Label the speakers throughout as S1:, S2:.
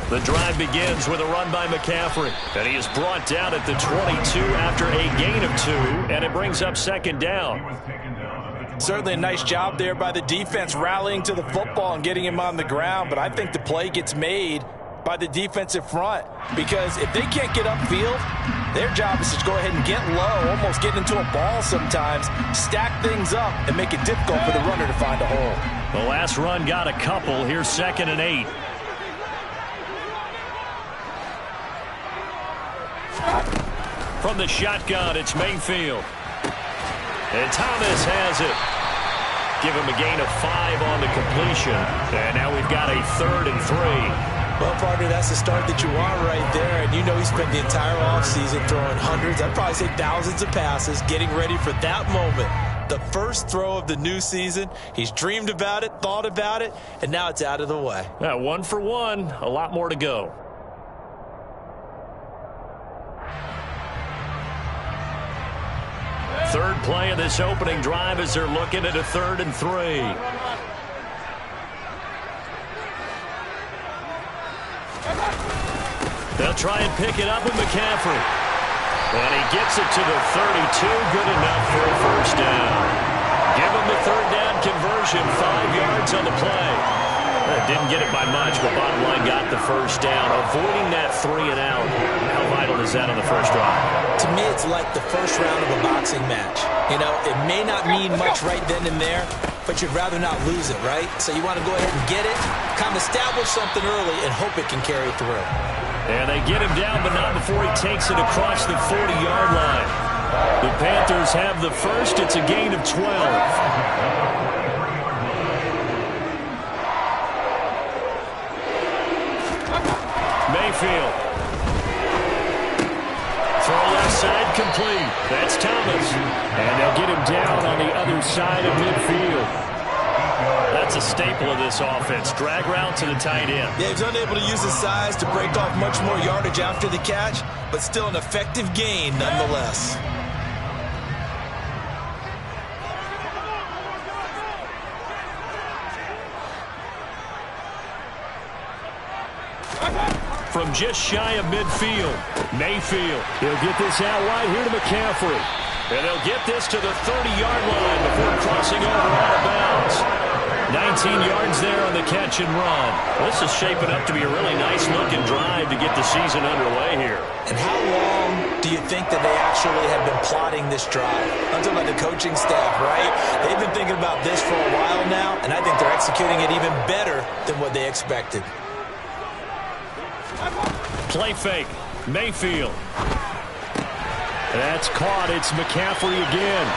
S1: The drive begins with a run by McCaffrey. And he is brought down at the 22 after a gain of 2, and it brings up second down.
S2: Certainly a nice job there by the defense rallying to the football and getting him on the ground, but I think the play gets made by the defensive front because if they can't get upfield, their job is to go ahead and get low, almost get into a ball sometimes, stack things up, and make it difficult for the runner to find a hole.
S1: The last run got a couple. Here's 2nd and 8. From the shotgun, it's Mayfield. And Thomas has it. Give him a gain of 5 on the completion. And now we've got a 3rd and 3.
S2: Well, partner, that's the start that you want right there. And you know he spent the entire offseason throwing hundreds, I'd probably say thousands of passes, getting ready for that moment. The first throw of the new season. He's dreamed about it, thought about it, and now it's out of the way.
S1: 1 for 1. A lot more to go. Third play of this opening drive as they're looking at a 3rd and 3. They'll try and pick it up with McCaffrey. And he gets it to the 32. Good enough for a first down. Give him the 3rd down conversion. 5 yards on the play. Didn't get it by much, but bottom line got the first down. Avoiding that 3 and out. How vital is that on the first drive?
S2: To me, it's like the first round of a boxing match. You know, it may not mean much right then and there, but you'd rather not lose it, right? So you want to go ahead and get it, kind of establish something early, and hope it can carry through.
S1: And they get him down, but not before he takes it across the 40-yard line. The Panthers have the first. It's a gain of 12. Mayfield. Throw left side complete. That's Thomas. And they'll get him down on the other side of midfield. That's a staple of this offense. Drag route to the tight end.
S2: Yeah, he's unable to use his size to break off much more yardage after the catch, but still an effective gain nonetheless.
S1: From just shy of midfield, Mayfield. He'll get this out wide here to McCaffrey. And they'll get this to the 30-yard line before crossing over out of bounds. 19 yards there on the catch and run. This is shaping up to be a really nice-looking drive to get the season underway here.
S2: And how long do you think that they actually have been plotting this drive? I'm talking about the coaching staff, right? They've been thinking about this for a while now, and I think they're executing it even better than what they expected.
S1: Play fake. Mayfield. That's caught. It's McCaffrey again.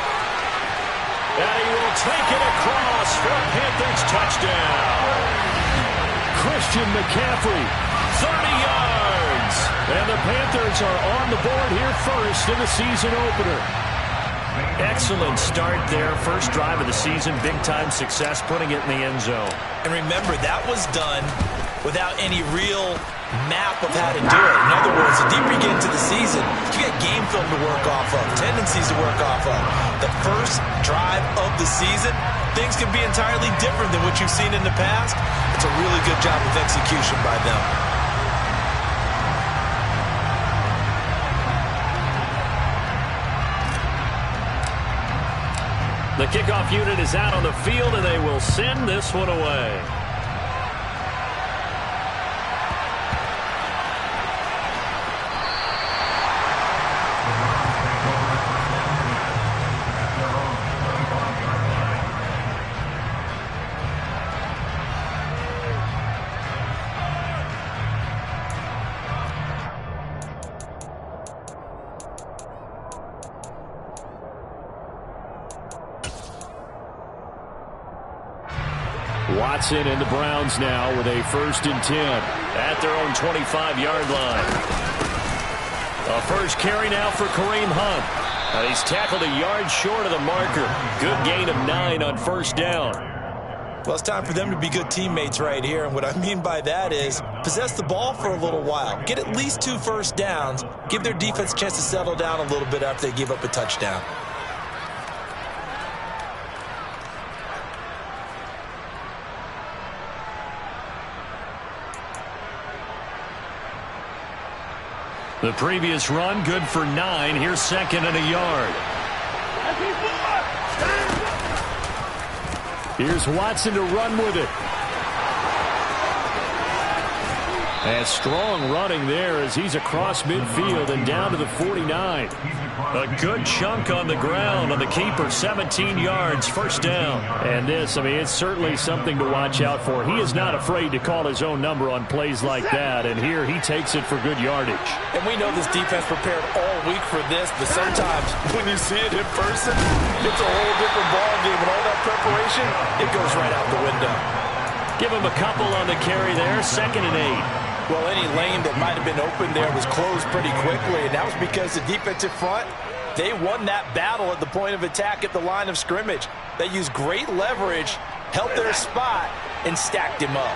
S1: And he will take it across for a Panthers touchdown. Christian McCaffrey, 30 yards. And the Panthers are on the board here first in the season opener. Excellent start there. First drive of the season. Big-time success putting it in the end zone.
S2: And remember, that was done without any real map of how to do it. In other words, the deeper you get into the season, you get game film to work off of, tendencies to work off of. The first drive of the season, things can be entirely different than what you've seen in the past. It's a really good job of execution by them.
S1: The kickoff unit is out on the field, and they will send this one away. Watson and the Browns now with a 1st and 10 at their own 25-yard line. A first carry now for Kareem Hunt. He's tackled a yard short of the marker. Good gain of 9 on 1st down.
S2: Well, it's time for them to be good teammates right here. And what I mean by that is possess the ball for a little while. Get at least 2 first downs. Give their defense a chance to settle down a little bit after they give up a touchdown.
S1: The previous run, good for 9. Here's second and a yard. Here's Watson to run with it. And strong running there as he's across midfield and down to the 49. A good chunk on the ground on the keeper, 17 yards, first down. And this, I mean, it's certainly something to watch out for. He is not afraid to call his own number on plays like that, and here he takes it for good yardage.
S2: And we know this defense prepared all week for this, but sometimes when you see it in person, it's a whole different ballgame, and all that preparation, it goes right out the window.
S1: Give him a couple on the carry there, second and 8.
S2: Well, any lane that might have been open there was closed pretty quickly, and that was because the defensive front, they won that battle at the point of attack at the line of scrimmage. They used great leverage, held their spot, and stacked him up.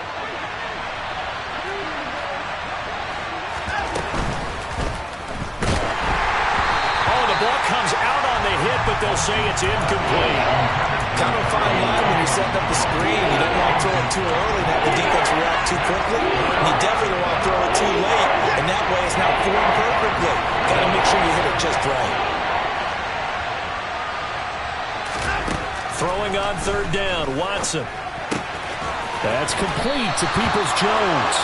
S1: Oh, the ball comes out on the hit, but they'll say it's incomplete.
S2: Kind of a fine line when you're setting up the screen. You don't want to throw it too early and have the defense react too quickly. And you definitely don't want to throw it too late, and that way it's not formed perfectly. Got to make sure you hit it just right.
S1: Throwing on third down, Watson. That's complete to Peoples-Jones.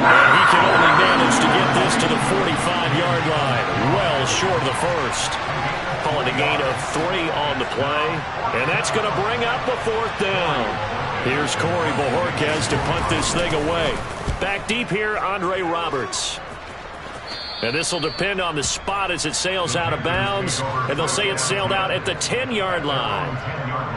S1: And he can only manage to get this to the 45-yard line. Well short of the first. Calling a gain of 3 on the play. And that's going to bring up the fourth down. Here's Corey Bojorquez to punt this thing away. Back deep here, Andre Roberts. And this will depend on the spot as it sails out of bounds. And they'll say it sailed out at the 10-yard line.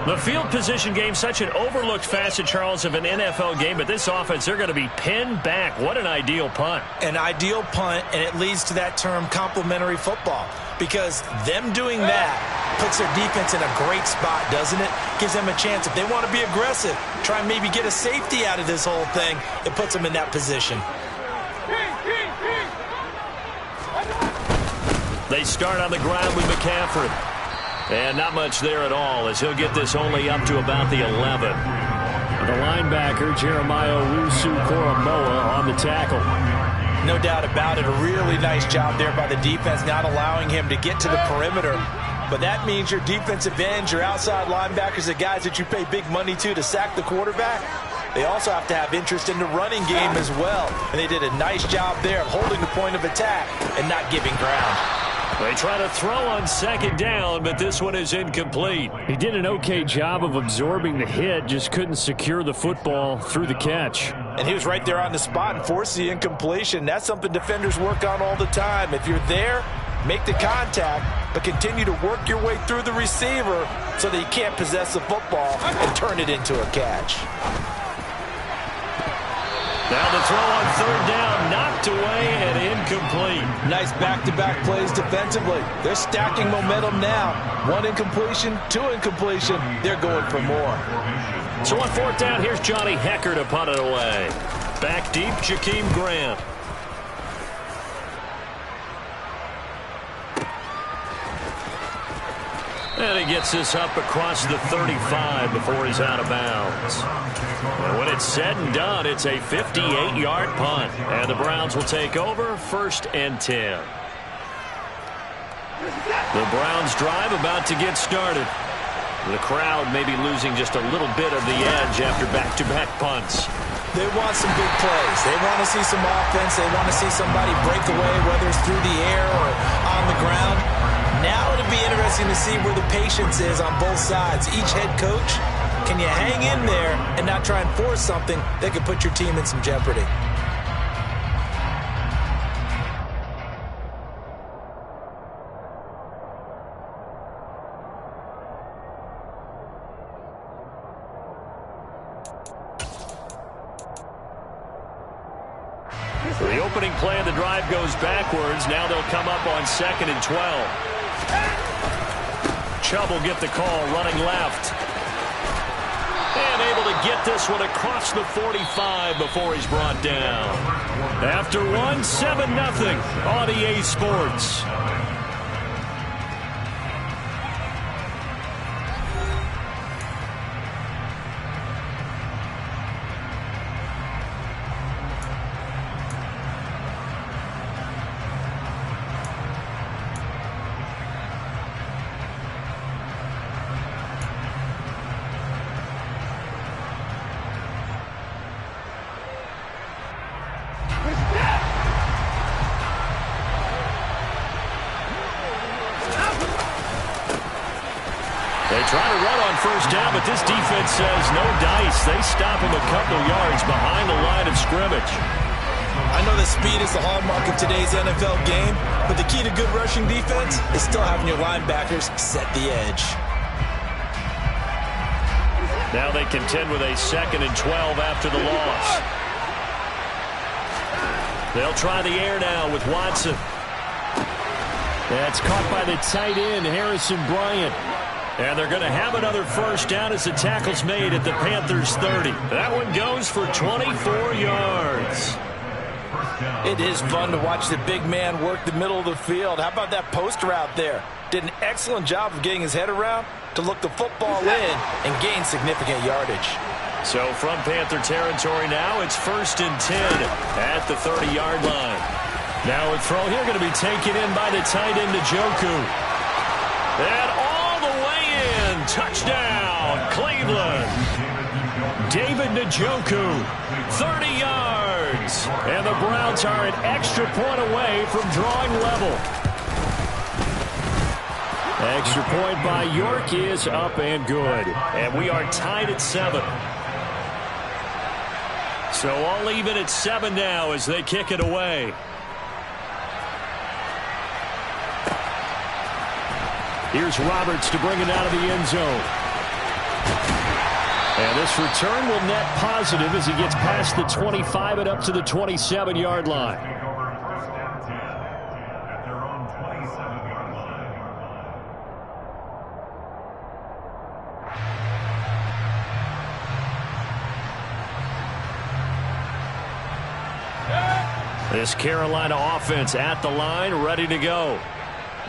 S1: The field position game, such an overlooked facet, Charles, of an NFL game. But this offense, they're going to be pinned back. What an ideal punt.
S2: An ideal punt, and it leads to that term complementary football. Because them doing that puts their defense in a great spot, doesn't it? Gives them a chance. If they want to be aggressive, try and maybe get a safety out of this whole thing, it puts them in that position.
S1: They start on the ground with McCaffrey. And not much there at all as he'll get this only up to about the 11. The linebacker, Jeremiah Owusu-Koramoah, on the tackle.
S2: No doubt about it. A really nice job there by the defense, not allowing him to get to the perimeter. But that means your defensive ends, your outside linebackers, the guys that you pay big money to sack the quarterback, they also have to have interest in the running game as well. And they did a nice job there of holding the point of attack and not giving ground.
S1: They try to throw on second down, but this one is incomplete. He did an okay job of absorbing the hit, just couldn't secure the football through the catch.
S2: And he was right there on the spot and forced the incompletion. That's something defenders work on all the time. If you're there, make the contact, but continue to work your way through the receiver so that you can't possess the football and turn it into a catch.
S1: Now the throw on third down, knocked away and incomplete.
S2: Nice back-to-back plays defensively. They're stacking momentum now. 1 incompletion, 2 incompletion. They're going for more.
S1: So on fourth down, here's Johnny Hecker to punt it away. Back deep, Jakeem Grant. And he gets this up across the 35 before he's out of bounds. And when it's said and done, it's a 58-yard punt. And the Browns will take over, 1st and 10. The Browns drive about to get started. The crowd may be losing just a little bit of the edge after back-to-back punts.
S2: They want some big plays. They want to see some offense. They want to see somebody break away, whether it's through the air or on the ground. Now it'll be interesting to see where the patience is on both sides. Each head coach, can you hang in there and not try and force something that could put your team in some jeopardy?
S1: The opening play of the drive goes backwards. Now they'll come up on 2nd and 12. Chubb will get the call, running left. And able to get this one across the 45 before he's brought down. After one, 7-0 on EA Sports. try to run on first down, but this defense says no dice. They stop him a couple yards behind the line of scrimmage.
S2: I know that speed is the hallmark of today's NFL game, but the key to good rushing defense is still having your linebackers set the edge.
S1: Now they contend with a 2nd and 12 after the loss. They'll try the air now with Watson. That's caught by the tight end, Harrison Bryant. And they're going to have another first down as the tackle's made at the Panthers 30. That one goes for 24 yards.
S2: It is fun to watch the big man work the middle of the field. How about that post route there? Did an excellent job of getting his head around to look the football in and gain significant yardage.
S1: So from Panther territory now, it's 1st and 10 at the 30-yard line. Now a throw here going to be taken in by the tight end, Njoku. And all the way in. Touchdown, Cleveland. David Njoku, 30 yards. And the Browns are an extra point away from drawing level. Extra point by York is up and good. And we are tied at 7. So all even at 7 now as they kick it away. Here's Roberts to bring it out of the end zone. And this return will net positive as he gets past the 25 and up to the 27-yard line. This Carolina offense at the line, ready to go.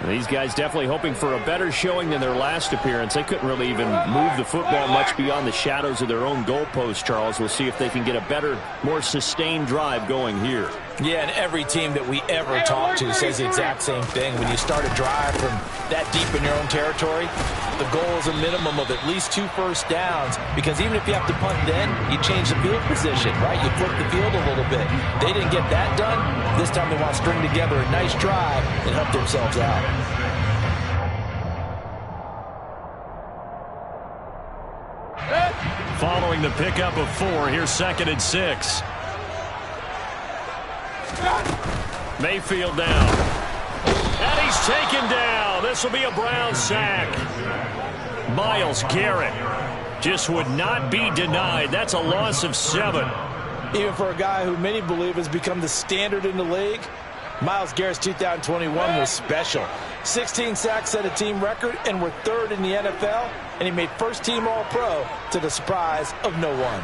S1: These guys definitely hoping for a better showing than their last appearance. They couldn't really even move the football much beyond the shadows of their own goalpost, Charles. We'll see if they can get a better, more sustained drive going here.
S2: Yeah, and every team that we ever talk to says the exact same thing. When you start a drive from that deep in your own territory, the goal is a minimum of at least 2 first downs, because even if you have to punt then, you change the field position, right? You flip the field a little bit. They didn't get that done. This time they want to string together a nice drive and help themselves out.
S1: Following the pickup of 4, here's 2nd and 6. Mayfield down. And he's taken down. This will be a Brown sack. Myles Garrett just would not be denied. That's a loss of 7.
S2: Even for a guy who many believe has become the standard in the league, Myles Garrett's 2021 was special. 16 sacks set a team record and were 3rd in the NFL, and he made first-team All-Pro to the surprise of no one.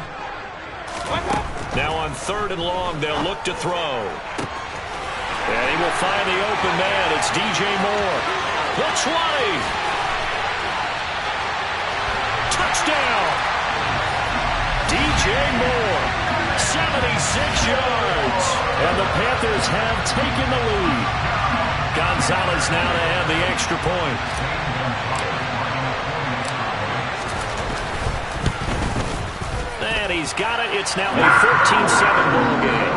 S1: Now on 3rd and long, they'll look to throw. And he will find the open man. It's DJ Moore. The 20. Touchdown. DJ Moore. 76 yards. And the Panthers have taken the lead. Gonzalez now to have the extra point. And he's got it. It's now a 14-7 ball game.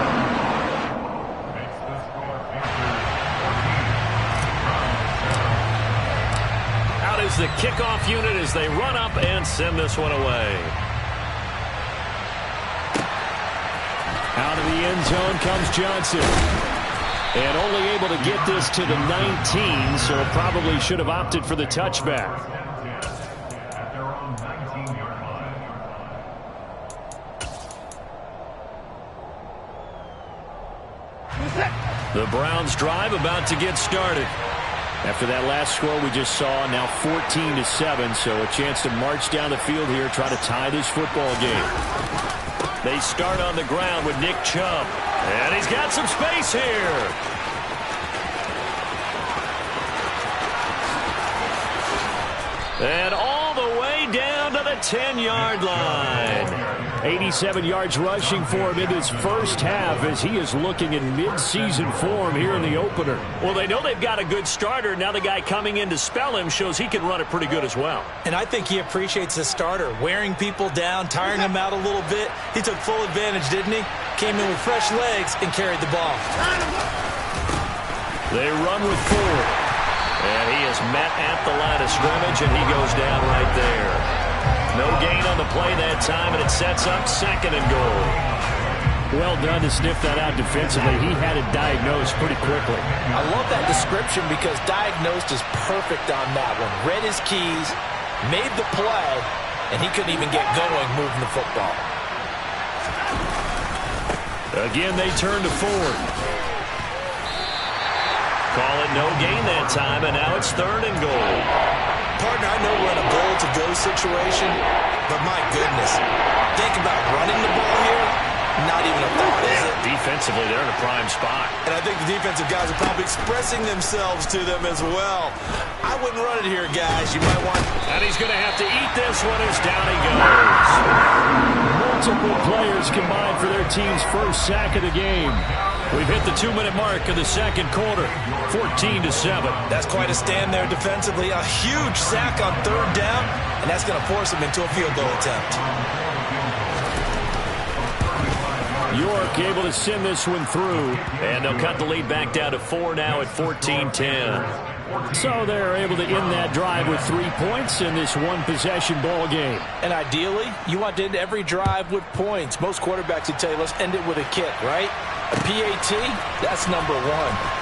S1: Out is the kickoff unit as they run up and send this one away. Out of the end zone comes Johnson. And only able to get this to the 19, so probably should have opted for the touchback. The Browns drive about to get started. After that last score we just saw, now 14-7, so a chance to march down the field here, try to tie this football game. They start on the ground with Nick Chubb. And he's got some space here. And all the way down to the 10-yard line. 87 yards rushing for him in his first half as he is looking in mid-season form here in the opener. Well, they know they've got a good starter. Now the guy coming in to spell him shows he can run it pretty good as well.
S2: And I think he appreciates the starter, wearing people down, tiring them out a little bit. He took full advantage, didn't he? Came in with fresh legs and carried the ball.
S1: They run with 4. And he is met at the line of scrimmage, and he goes down right there. No gain on the play that time, and it sets up 2nd and goal.
S3: Well done to sniff that out defensively. He had it diagnosed pretty quickly.
S2: I love that description because diagnosed is perfect on that one. Read his keys, made the play, and he couldn't even get going moving the football.
S1: Again, they turn to Ford. Call it no gain that time, and now it's 3rd and goal.
S2: Partner, I know we're in a goal-to-go situation, but my goodness, think about running the ball here. Not even a thought, is it?
S1: Defensively, they're in a prime spot.
S2: And I think the defensive guys are probably expressing themselves to them as well. I wouldn't run it here, guys. You might want...
S1: And he's going to have to eat this one as down he goes.
S3: Multiple players combined for their team's first sack of the game. We've hit the 2-minute mark of the 2nd quarter, 14-7.
S2: That's quite a stand there defensively. A huge sack on 3rd down, and that's going to force him into a field goal attempt.
S3: York able to send this one through.
S1: And they'll cut the lead back down to 4 now at 14-10.
S3: So they're able to end that drive with 3 points in this one-possession ball game.
S2: And ideally, you want to end every drive with points. Most quarterbacks would tell you, let's end it with a kick, right? A PAT, that's number 1.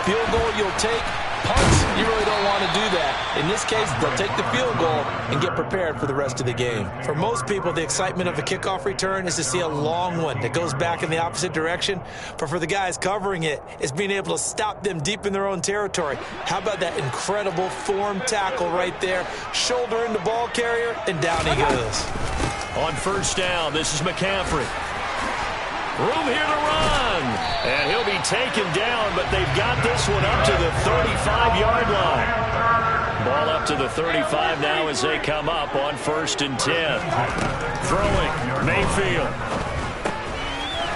S2: Field goal you'll take. Punts, you really don't want to do that. In this case, they'll take the field goal and get prepared for the rest of the game. For most people, the excitement of a kickoff return is to see a long one that goes back in the opposite direction. But for the guys covering it, it's being able to stop them deep in their own territory. How about that incredible form tackle right there? Shoulder in the ball carrier, and down he goes.
S1: On 1st down, this is McCaffrey. Room here to run. And he'll be taken down, but they've got this one up to the 35-yard line. Ball up to the 35 now as they come up on 1st and 10. Throwing, Mayfield.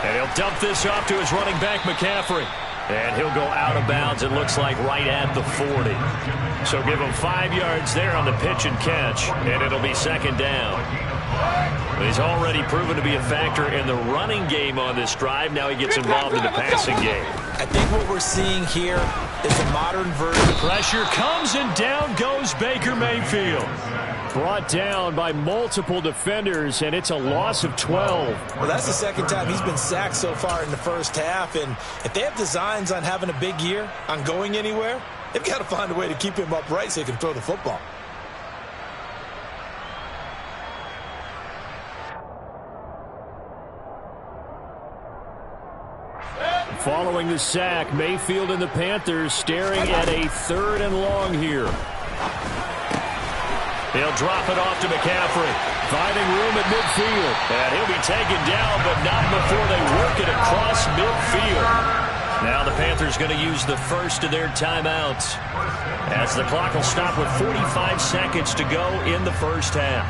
S1: And he'll dump this off to his running back, McCaffrey. And he'll go out of bounds, it looks like, right at the 40. So give him 5 yards there on the pitch and catch, and it'll be 2nd down. He's already proven to be a factor in the running game on this drive. Now he gets involved in the passing game.
S2: I think what we're seeing here is a modern version.
S3: Pressure comes, and down goes Baker Mayfield. Brought down by multiple defenders, and it's a loss of 12.
S2: Well, that's the 2nd time he's been sacked so far in the first half. And if they have designs on having a big year, on going anywhere, they've got to find a way to keep him upright so he can throw the football.
S3: Following the sack, Mayfield and the Panthers staring at a 3rd and long here.
S1: He'll drop it off to McCaffrey.
S3: Finding room at midfield.
S1: And he'll be taken down, but not before they work it across midfield. Now the Panthers going to use the first of their timeouts, as the clock will stop with 45 seconds to go in the first half.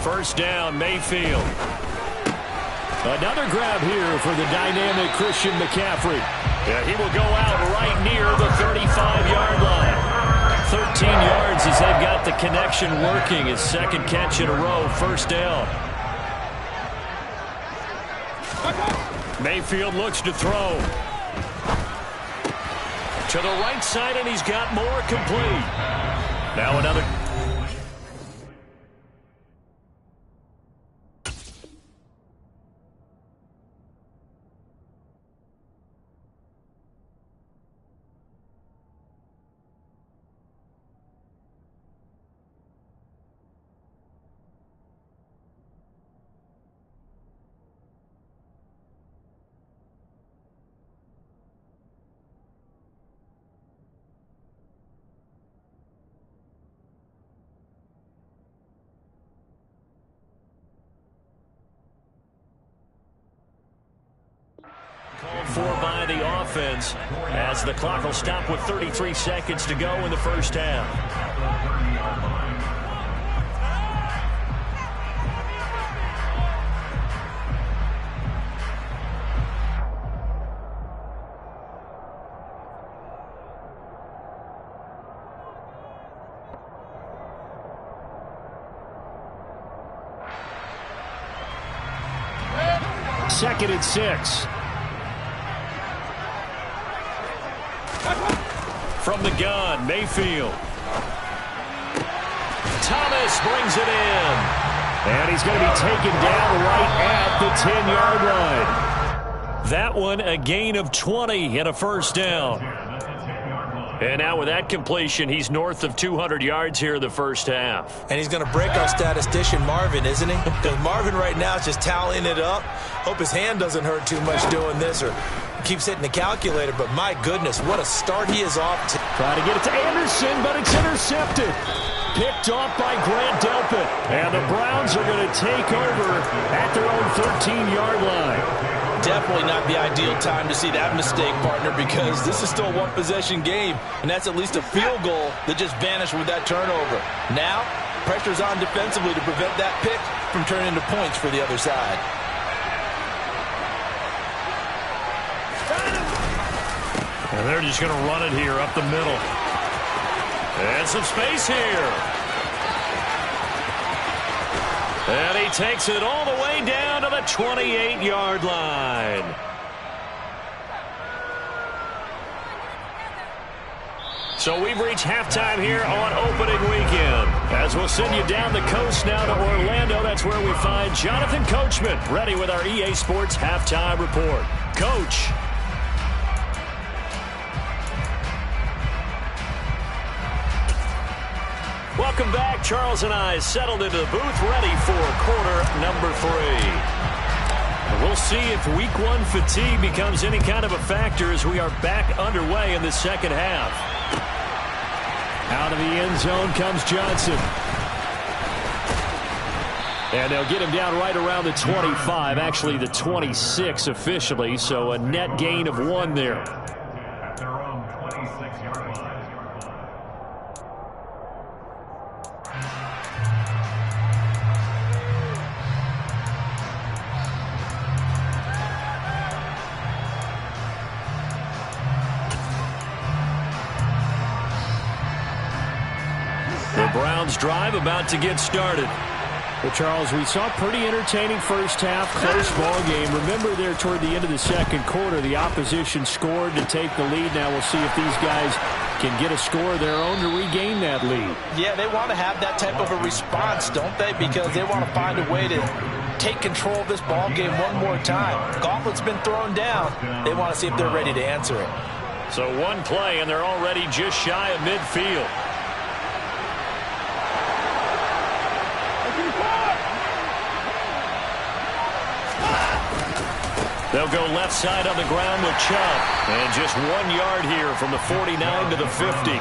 S1: First down, Mayfield.
S3: Another grab here for the dynamic Christian McCaffrey.
S1: Yeah, he will go out right near the 35-yard line. 13 yards as they've got the connection working. His 2nd catch in a row, 1st down. Mayfield looks to throw. To the right side, and he's got more, complete. Now another... Called for by the offense as the clock will stop with 33 seconds to go in the first half.
S3: 2nd and 6. From the gun, Mayfield. Thomas brings it in. And he's going to be taken down right at the 10-yard line. That one, a gain of 20 and a first down. And now with that completion, he's north of 200 yards here in the first half.
S2: And he's going to break our statistician, Marvin, isn't he? Because Marvin right now is just tallying it up. Hope his hand doesn't hurt too much doing this or keeps hitting the calculator. But my goodness, what a start he is off to.
S3: Trying to get it to Anderson, but it's intercepted. Picked off by Grant Delpit. And the Browns are going to take over at their own 13-yard line.
S2: Definitely not the ideal time to see that mistake, partner, because this is still a one-possession game, and that's at least a field goal that just vanished with that turnover. Now, pressure's on defensively to prevent that pick from turning into points for the other side.
S3: And they're just going to run it here up the middle. And some space here. And he takes it all the way down to the 28-yard line. So we've reached halftime here on opening weekend. As we'll send you down the coast now to Orlando, that's where we find Jonathan Coachman, ready with our EA Sports halftime report. Coach. Welcome back. Charles and I settled into the booth, ready for quarter number 3. We'll see if week 1 fatigue becomes any kind of a factor as we are back underway in the second half. Out of the end zone comes Johnson. And they'll get him down right around the 25, actually the 26 officially, so a net gain of 1 there. The Browns drive about to get started. Well, Charles, we saw a pretty entertaining first half, close ball game. Remember there toward the end of the second quarter, the opposition scored to take the lead. Now we'll see if these guys can get a score of their own to regain that lead. Yeah, they want to have that type of a response, don't they? Because they want to find a way to take control of this ball game one more time. Gauntlet's been thrown down. They want to see if they're ready to answer it. So one play, and they're already just shy of midfield. They'll go left side on the ground with Chubb. And just 1 yard here from the 49 to the 50.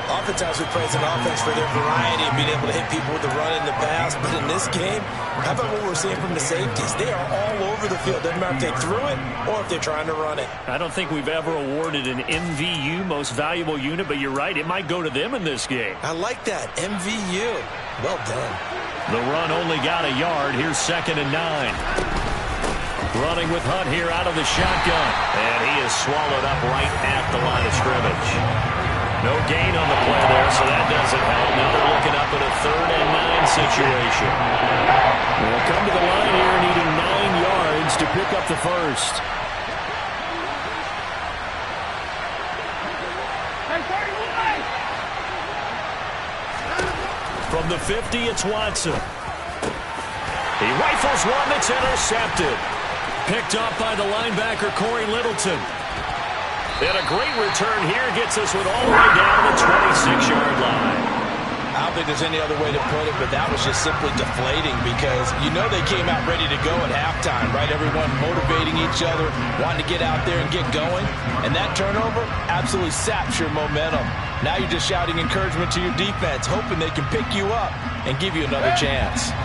S2: Oftentimes we praise an offense for their variety of being able to hit people with the run and the pass. But in this game, how about what we're seeing from the safeties? They are all over the field. Doesn't matter if they threw it or if they're trying to run it.
S3: I don't think we've ever awarded an MVU, most valuable unit, but you're right. It might go to them in this game.
S2: I like that. MVU. Well done.
S3: The run only got a yard. Here's 2nd and 9. Running with Hunt here out of the shotgun. And he is swallowed up right at the line of scrimmage. No gain on the play there, so that doesn't help. Now they're looking up at a 3rd and 9 situation. They'll come to the line here needing 9 yards to pick up the first. From the 50, it's Watson. He rifles one that's intercepted. Picked off by the linebacker, Corey Littleton. And a great return here gets us with all the way down to the 26-yard line.
S2: I don't think there's any other way to put it, but that was just simply deflating because you know they came out ready to go at halftime, right? Everyone motivating each other, wanting to get out there and get going. And that turnover absolutely saps your momentum. Now you're just shouting encouragement to your defense, hoping they can pick you up and give you another chance.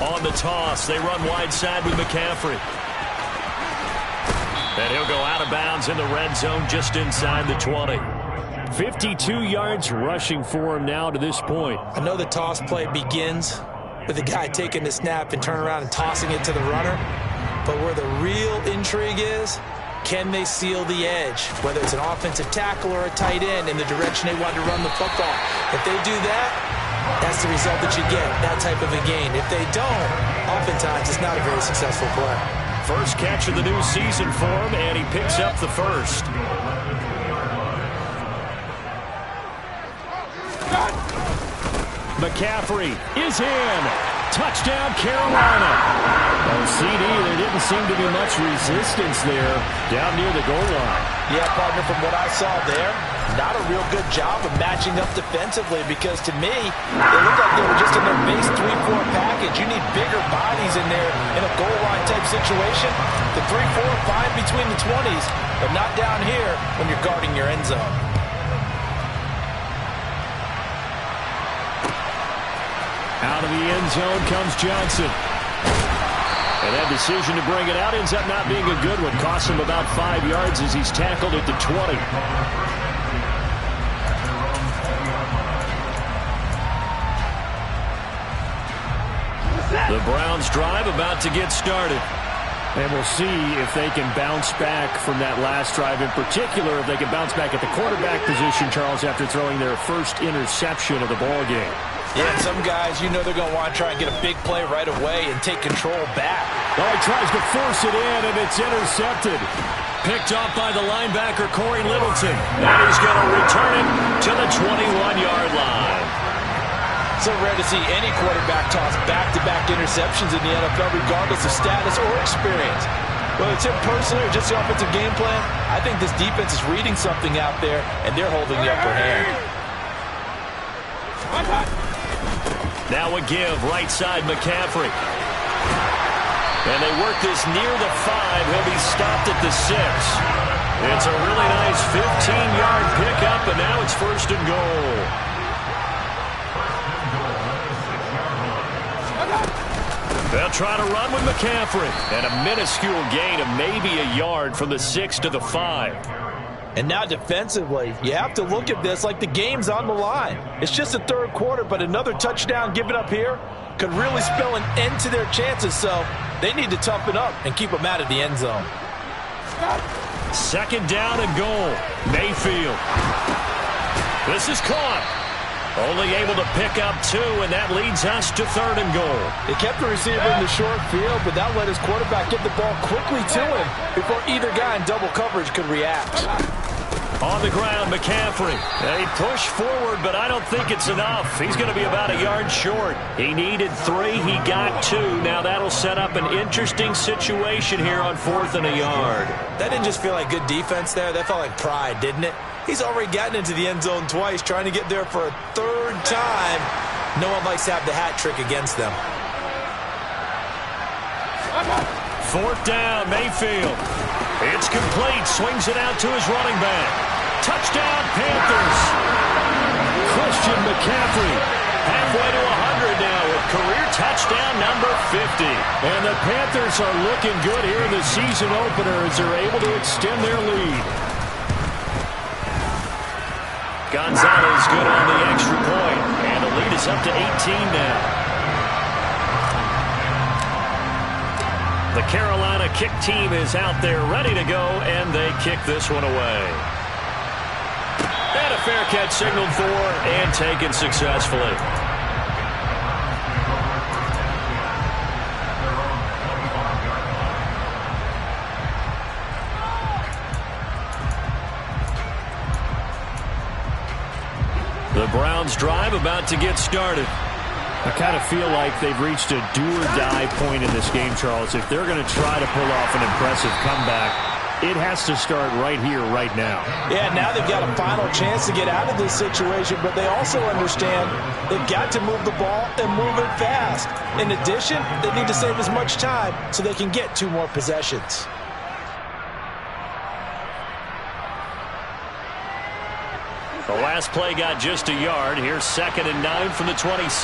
S3: On the toss, they run wide side with McCaffrey. And he'll go out of bounds in the red zone just inside the 20. 52 yards rushing for him now to this point.
S2: I know the toss play begins with the guy taking the snap and turning around and tossing it to the runner. But where the real intrigue is, can they seal the edge? Whether it's an offensive tackle or a tight end in the direction they want to run the football. If they do that, That's the result that you get, that type of a gain. If they don't, oftentimes it's not a very successful play.
S3: First catch of the new season for him, and he picks up the first. McCaffrey is in. Touchdown, Carolina. On CD, there didn't seem to be much resistance there down near the goal line.
S2: Yeah, partner, from what I saw there, not a real good job of matching up defensively because to me, it looked like they were just in their base 3-4 package. You need bigger bodies in there in a goal line type situation. The 3-4 fine between the 20s, but not down here when you're guarding your end zone.
S3: Out of the end zone comes Johnson. And that decision to bring it out ends up not being a good one. Costs him about 5 yards as he's tackled at the 20. The Browns drive about to get started. And we'll see if they can bounce back from that last drive. In particular, if they can bounce back at the quarterback position, Charles, after throwing their first interception of the ball game.
S2: Yeah, and some guys, you know they're going to want to try and get a big play right away and take control back.
S3: Oh, he tries to force it in, and it's intercepted. Picked off by the linebacker, Corey Littleton. And he's going to return it to the 21-yard line.
S2: So rare to see any quarterback toss back-to-back interceptions in the NFL, regardless of status or experience. Whether it's him personally or just the offensive game plan, I think this defense is reading something out there, and they're holding the upper hand.
S3: Now a give, right side McCaffrey. And they work this near the 5. He'll be stopped at the 6. It's a really nice 15-yard pickup, and now it's first and goal. They'll try to run with McCaffrey. And a minuscule gain of maybe a yard from the 6 to the 5.
S2: And now defensively, you have to look at this like the game's on the line. It's just the third quarter, but another touchdown given up here could really spell an end to their chances. So they need to toughen up and keep them out of the end zone.
S3: Second down and goal. Mayfield. This is caught. Only able to pick up 2, and that leads us to third and goal.
S2: They kept the receiver in the short field, but that let his quarterback get the ball quickly to him before either guy in double coverage could react.
S3: On the ground, McCaffrey. They push forward, but I don't think it's enough. He's going to be about a yard short. He needed 3. He got 2. Now that'll set up an interesting situation here on 4th and a yard.
S2: That didn't just feel like good defense there. That felt like pride, didn't it? He's already gotten into the end zone twice, trying to get there for a third time. No one likes to have the hat trick against them.
S3: Fourth down, Mayfield. It's complete. Swings it out to his running back. Touchdown, Panthers. Christian McCaffrey halfway to 100 now with career touchdown number 50. And the Panthers are looking good here in the season opener as they're able to extend their lead. Gonzalez good on the extra point, and the lead is up to 18 now. The Carolina kick team is out there ready to go, and they kick this one away. And a fair catch signaled for and taken successfully. The Browns drive about to get started. I kind of feel like they've reached a do-or-die point in this game, Charles. If they're going to try to pull off an impressive comeback, it has to start right here, right now.
S2: Yeah, now they've got a final chance to get out of this situation, but they also understand they've got to move the ball and move it fast. In addition, they need to save as much time so they can get 2 more possessions.
S3: The last play got just a yard. Here's 2nd and 9 from the 26.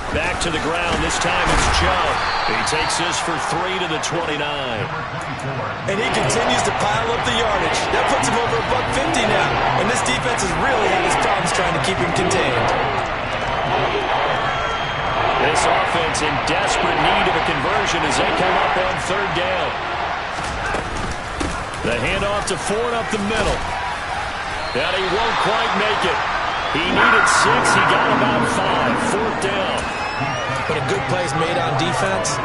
S3: Back to the ground. This time it's Chubb. He takes this for 3 to the 29.
S2: And he continues to pile up the yardage. That puts him over $150 now. And this defense has really had his problems trying to keep him contained.
S3: This offense in desperate need of a conversion as they come up on 3rd down. The handoff to Ford up the middle. And he won't quite make it. He needed 6. He got about 5. Fourth down.
S2: When a good play is made on defense,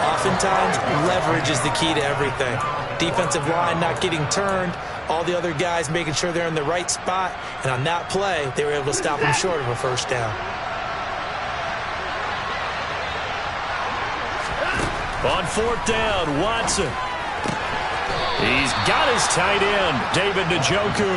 S2: oftentimes leverage is the key to everything. Defensive line not getting turned, all the other guys making sure they're in the right spot, and on that play, they were able to stop him short of a first down.
S3: On fourth down, Watson. He's got his tight end, David Njoku.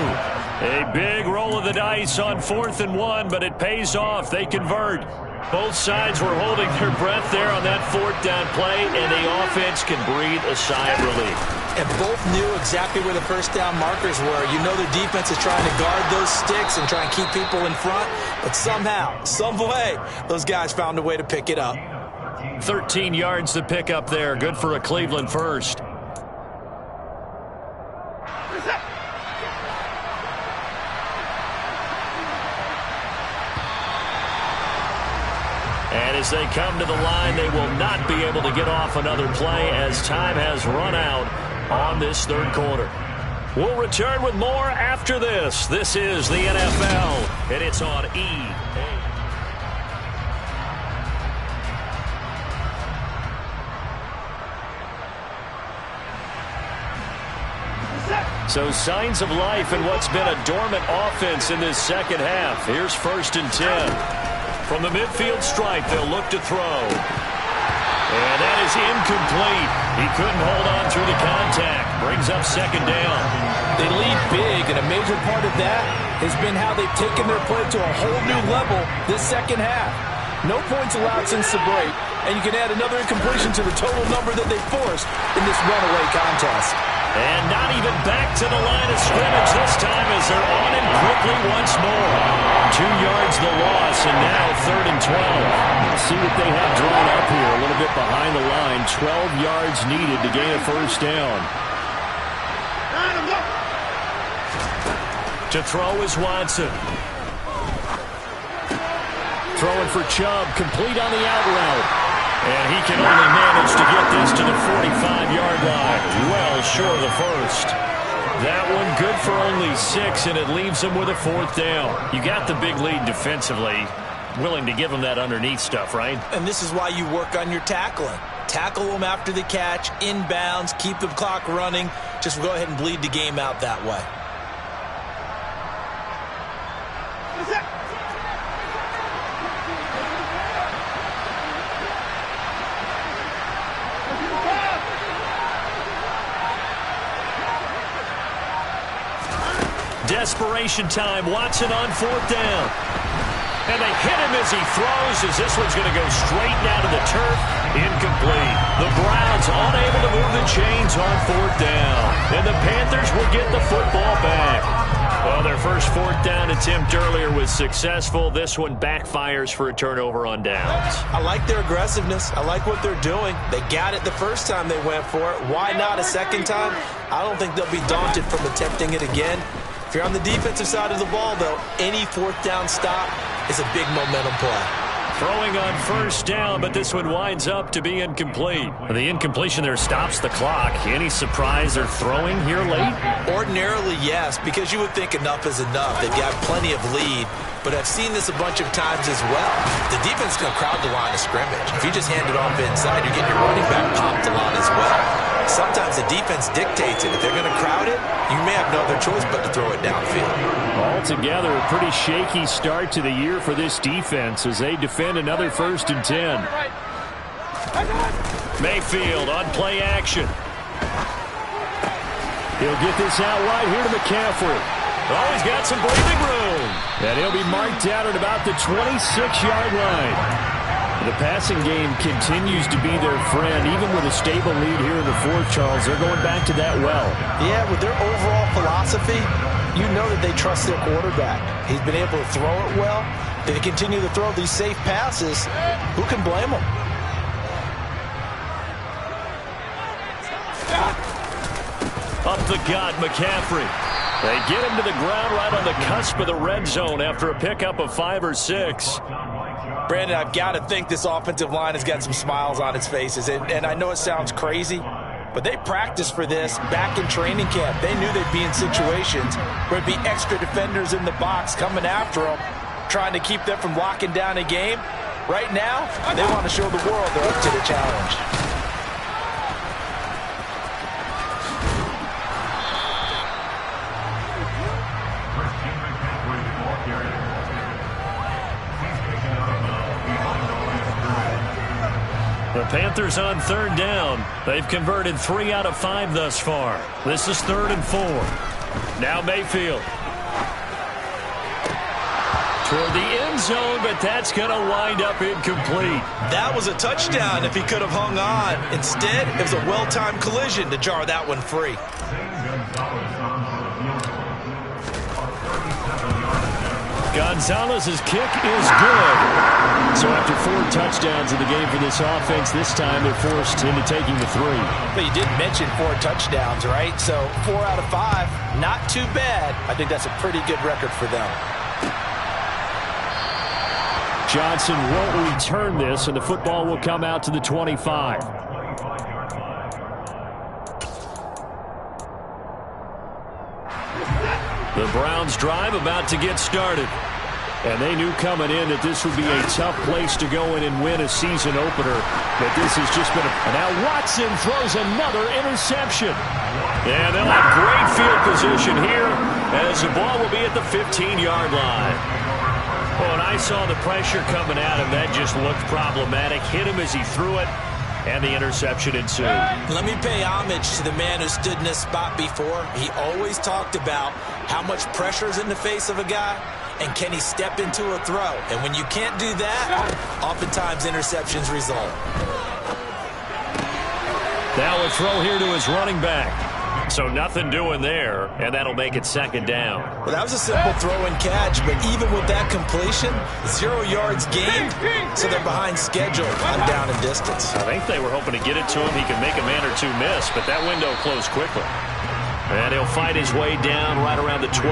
S3: A big roll of the dice on 4th and 1, but it pays off. They convert. Both sides were holding their breath there on that 4th down play, and the offense can breathe a sigh of relief.
S2: And both knew exactly where the first down markers were. You know the defense is trying to guard those sticks and try and keep people in front, but somehow, some way, those guys found a way to pick it up.
S3: 13 yards to pick up there. Good for a Cleveland first. And as they come to the line, they will not be able to get off another play as time has run out on this third quarter. We'll return with more after this. This is the NFL, and it's on EA. So signs of life in what's been a dormant offense in this second half. Here's 1st and 10. From the midfield stripe, they'll look to throw. And that is incomplete. He couldn't hold on through the contact. Brings up 2nd down.
S2: They lead big, and a major part of that has been how they've taken their play to a whole new level this second half. No points allowed since the break, and you can add another incompletion to the total number that they forced in this runaway contest.
S3: And not even back to the line of scrimmage this time as they're on him quickly once more. 2 yards the loss, and now 3rd and 12. Let's see what they have drawn up here. A little bit behind the line. 12 yards needed to gain a first down. To throw is Watson. Throwing for Chubb, complete on the out route. And he can only manage to get this to the 45-yard line. Well short of the first. That one good for only 6, and it leaves him with a 4th down. You got the big lead defensively. Willing to give him that underneath stuff, right?
S2: And this is why you work on your tackling. Tackle them after the catch, inbounds, keep the clock running. Just go ahead and bleed the game out that way.
S3: Desperation time. Watson on 4th down. And they hit him as he throws, as this one's going to go straight down to the turf. Incomplete. The Browns unable to move the chains on 4th down. And the Panthers will get the football back. Well, their first 4th down attempt earlier was successful. This one backfires for a turnover on downs.
S2: I like their aggressiveness. I like what they're doing. They got it the first time they went for it. Why not a second time? I don't think they'll be daunted from attempting it again. If you're on the defensive side of the ball, though, any 4th down stop is a big momentum play.
S3: Throwing on first down, but this one winds up to be incomplete. The incompletion there stops the clock. Any surprise they're throwing here late?
S2: Ordinarily, yes, because you would think enough is enough. They've got plenty of lead, but I've seen this a bunch of times as well. The defense is going to crowd the line of scrimmage. If you just hand it off inside, you're getting your running back popped a lot as well. Sometimes the defense dictates it. If they're going to crowd it, you may have no other choice but to throw it downfield.
S3: Altogether, a pretty shaky start to the year for this defense as they defend another 1st and 10. Mayfield on play action. He'll get this out wide here to McCaffrey. Oh, he's got some breathing room. And he'll be marked out at about the 26-yard line. The passing game continues to be their friend, even with a stable lead here in the 4th, Charles. They're going back to that well.
S2: Yeah, with their overall philosophy, you know that they trust their quarterback. He's been able to throw it well. They continue to throw these safe passes. Who can blame them?
S3: Up the gut, McCaffrey. They get him to the ground right on the cusp of the red zone after a pickup of 5 or 6.
S2: Brandon, I've got to think this offensive line has got some smiles on its faces. And I know it sounds crazy, but they practiced for this back in training camp. They knew they'd be in situations where it'd be extra defenders in the box coming after them, trying to keep them from locking down a game. Right now, they want to show the world they're up to the challenge.
S3: The Panthers on third down. They've converted 3 out of 5 thus far. This is 3rd and 4. Now Mayfield. Toward the end zone, but that's going to wind up incomplete.
S2: That was a touchdown if he could have hung on. Instead, it was a well-timed collision to jar that one free.
S3: Gonzalez's kick is good. So after 4 touchdowns in the game for this offense, this time they're forced into taking the 3.
S2: But you did mention 4 touchdowns, right? So 4 out of 5, not too bad. I think that's a pretty good record for them.
S3: Johnson won't return this, and the football will come out to the 25. The Browns drive about to get started. And they knew coming in that this would be a tough place to go in and win a season opener. But this has just been and now Watson throws another interception. And they'll have great field position here as the ball will be at the 15-yard line. Well, when I saw the pressure coming at him, that just looked problematic. Hit him as he threw it, and the interception ensued.
S2: Let me pay homage to the man who stood in this spot before. He always talked about how much pressure is in the face of a guy, and can he step into a throw? And when you can't do that, oftentimes interceptions result.
S3: Now a throw here to his running back. So nothing doing there, and that'll make it 2nd down.
S2: Well, that was a simple throw and catch, but even with that completion, 0 yards gained, so they're behind schedule on down and distance.
S3: I think they were hoping to get it to him. He could make a man or two miss, but that window closed quickly. And he'll fight his way down right around the 12.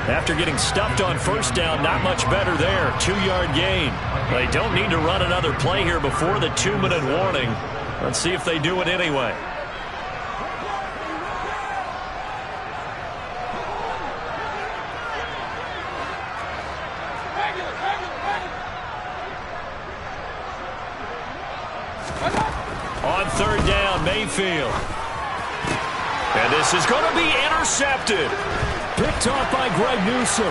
S3: After getting stuffed on 1st down, not much better there. 2-yard gain. They don't need to run another play here before the 2-minute warning. Let's see if they do it anyway. On 3rd down, Mayfield. And this is going to be intercepted. Picked off by Greg Newsome.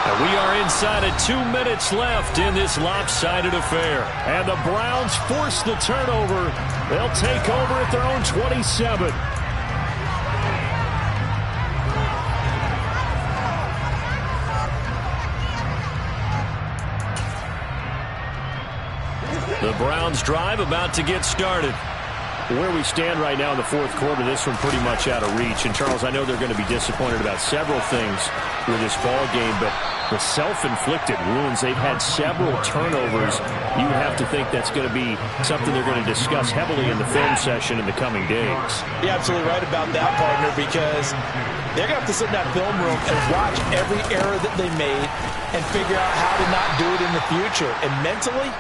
S3: And we are inside of 2 minutes left in this lopsided affair. And the Browns force the turnover. They'll take over at their own 27. The Browns drive about to get started. Where we stand right now in the 4th quarter, this one pretty much out of reach. And, Charles, I know they're going to be disappointed about several things with this ball game, but the self-inflicted wounds, they've had several turnovers. You have to think that's going to be something they're going to discuss heavily in the film session in the coming days.
S2: You're absolutely right about that, partner, because they're going to have to sit in that film room and watch every error that they made and figure out how to not do it in the future. And mentally,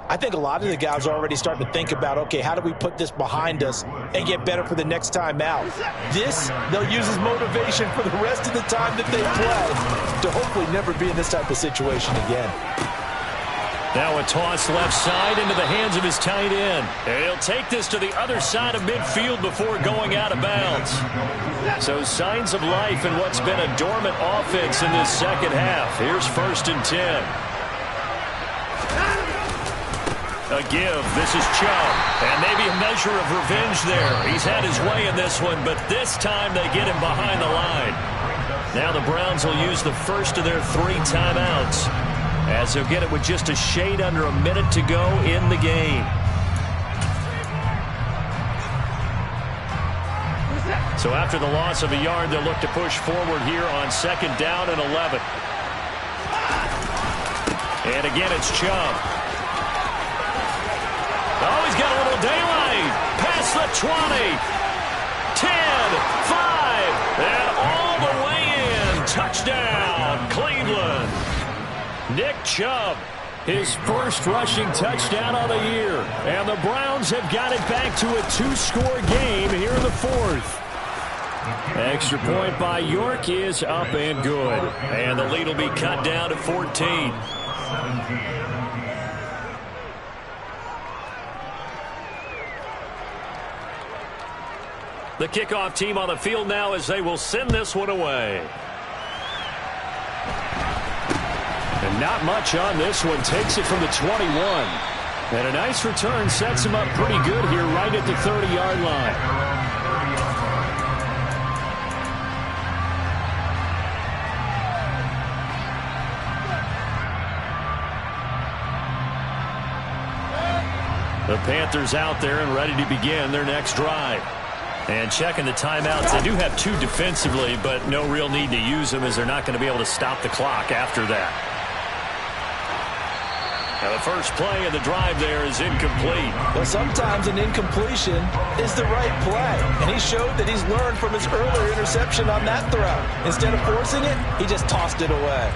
S2: I think a lot of the guys are already starting to think about, okay, how do we put this behind us and get better for the next time out? This, they'll use as motivation for the rest of the time that they play to hopefully never be in this type of situation again.
S3: Now a toss left side into the hands of his tight end. And he'll take this to the other side of midfield before going out of bounds. So signs of life in what's been a dormant offense in this 2nd half. Here's 1st and 10. A give. This is Chubb. And maybe a measure of revenge there. He's had his way in this one, but this time they get him behind the line. Now the Browns will use the first of their 3 timeouts, as they'll get it with just a shade under a minute to go in the game. So after the loss of a yard, they'll look to push forward here on 2nd down and 11. And again, it's Chubb. Oh, he's got a little daylight. Past the 20. 10, 5, and all the way in. Touchdown, Cleveland. Nick Chubb His first rushing touchdown of the year. And the Browns have got it back to a 2-score game here in the fourth. Extra point by York is up and good. And the lead will be cut down to 14. The kickoff team on the field now as they will send this one away. And not much on this one. Takes it from the 21. And a nice return sets him up pretty good here right at the 30-yard line. The Panthers out there and ready to begin their next drive. And checking the timeouts. They do have 2 defensively, but no real need to use them as they're not going to be able to stop the clock after that. Now the first play of the drive there is incomplete.
S2: Well, sometimes an incompletion is the right play. And he showed that he's learned from his earlier interception on that throw. Instead of forcing it, he just tossed it away.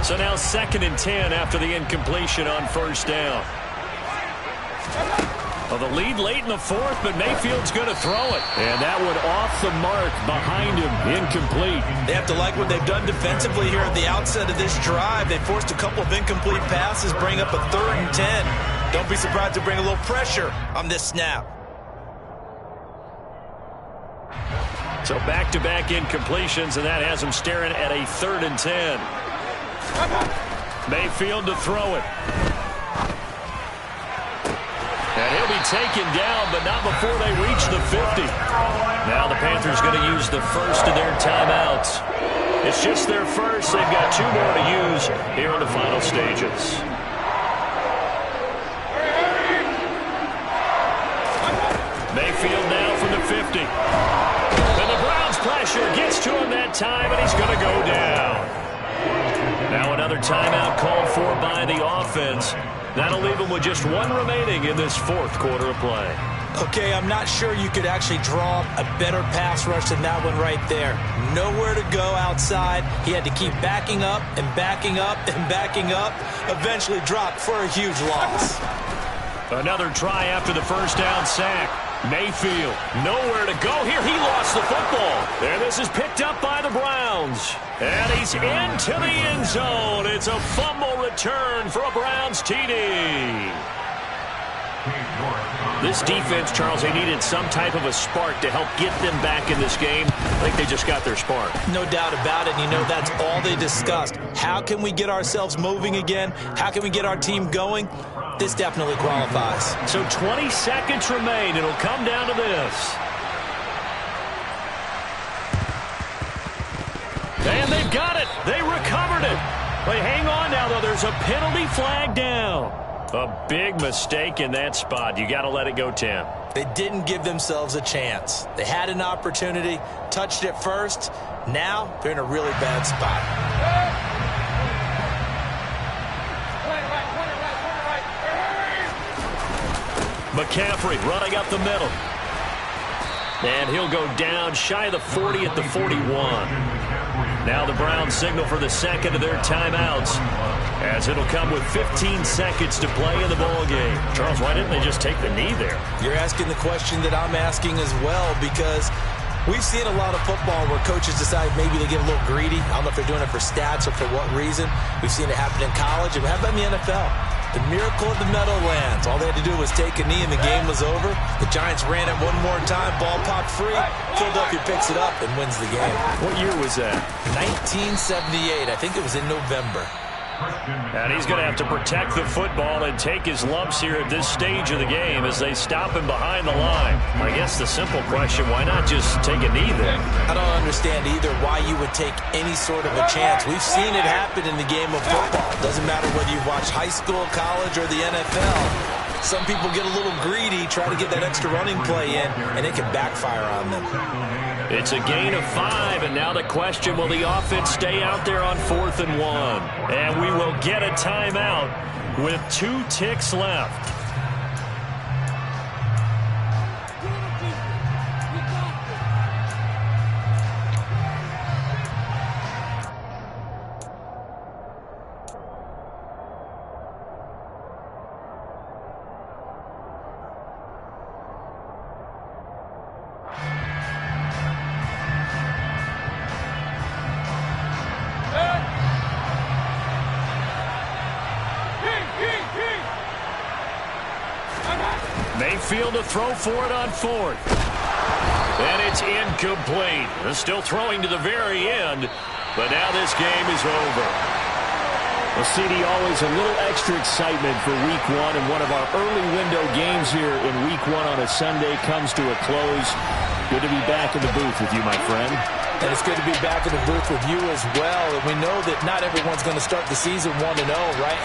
S3: So now 2nd and 10 after the incompletion on first down. Well, the lead late in the fourth, but Mayfield's going to throw it. And that one off the mark behind him, incomplete.
S2: They have to like what they've done defensively here at the outset of this drive. They forced a couple of incomplete passes, bring up a 3rd and 10. Don't be surprised to bring a little pressure on this snap.
S3: So back-to-back incompletions, and that has them staring at a 3rd and 10. Mayfield to throw it. And he'll be taken down, but not before they reach the 50. Now the Panthers going to use the first of their timeouts. It's just their first. They've got 2 more to use here in the final stages. Mayfield now from the 50. And the Browns pressure gets to him that time, and he's going to go down. Now another timeout called for by the offense. That'll leave them with just 1 remaining in this 4th quarter of play.
S2: Okay, I'm not sure you could actually draw a better pass rush than that one right there. Nowhere to go outside. He had to keep backing up and backing up and backing up. Eventually dropped for a huge loss.
S3: Another try after the first down sack. Mayfield, nowhere to go here. He lost the football. And this is picked up by the Browns. And he's into the end zone. It's a fumble return for a Browns TD. This defense, Charles, they needed some type of a spark to help get them back in this game. I think they just got their spark.
S2: No doubt about it. And you know, that's all they discussed. How can we get ourselves moving again? How can we get our team going? This definitely qualifies.
S3: So 20 seconds remain. It'll come down to this. And they've got it. They recovered it. But hang on now, though. There's a penalty flag down. A big mistake in that spot. You got to let it go, Tim.
S2: They didn't give themselves a chance. They had an opportunity, touched it first. Now they're in a really bad spot.
S3: McCaffrey running up the middle. And he'll go down shy of the 40 at the 41. Now the Browns signal for the 2nd of their timeouts, as it'll come with 15 seconds to play in the ballgame. Charles, why didn't they just take the knee there?
S2: You're asking the question that I'm asking as well, because we've seen a lot of football where coaches decide maybe to get a little greedy. I don't know if they're doing it for stats or for what reason. We've seen it happen in college, and how about in the NFL? The miracle of the Meadowlands. All they had to do was take a knee and the game was over. The Giants ran it one more time. Ball popped free. Philadelphia picks it up and wins the game.
S3: What year was that?
S2: 1978. I think it was in November.
S3: And he's going to have to protect the football and take his lumps here at this stage of the game as they stop him behind the line. I guess the simple question, why not just take a knee there?
S2: I don't understand either why you would take any sort of a chance. We've seen it happen in the game of football. Doesn't matter whether you watch high school, college, or the NFL. Some people get a little greedy, try to get that extra running play in, and it can backfire on them.
S3: It's a gain of 5, and now the question, will the offense stay out there on 4th and 1? And we will get a timeout with 2 ticks left. field to throw for it on fourth. And it's incomplete. They're still throwing to the very end, but now this game is over. Well, CD, always a little extra excitement for Week 1, and one of our early window games here in Week 1 on a Sunday comes to a close. Good to be back in the booth with you, my friend.
S2: And it's good to be back in the booth with you as well. And we know that not everyone's going to start the season 1-0, right?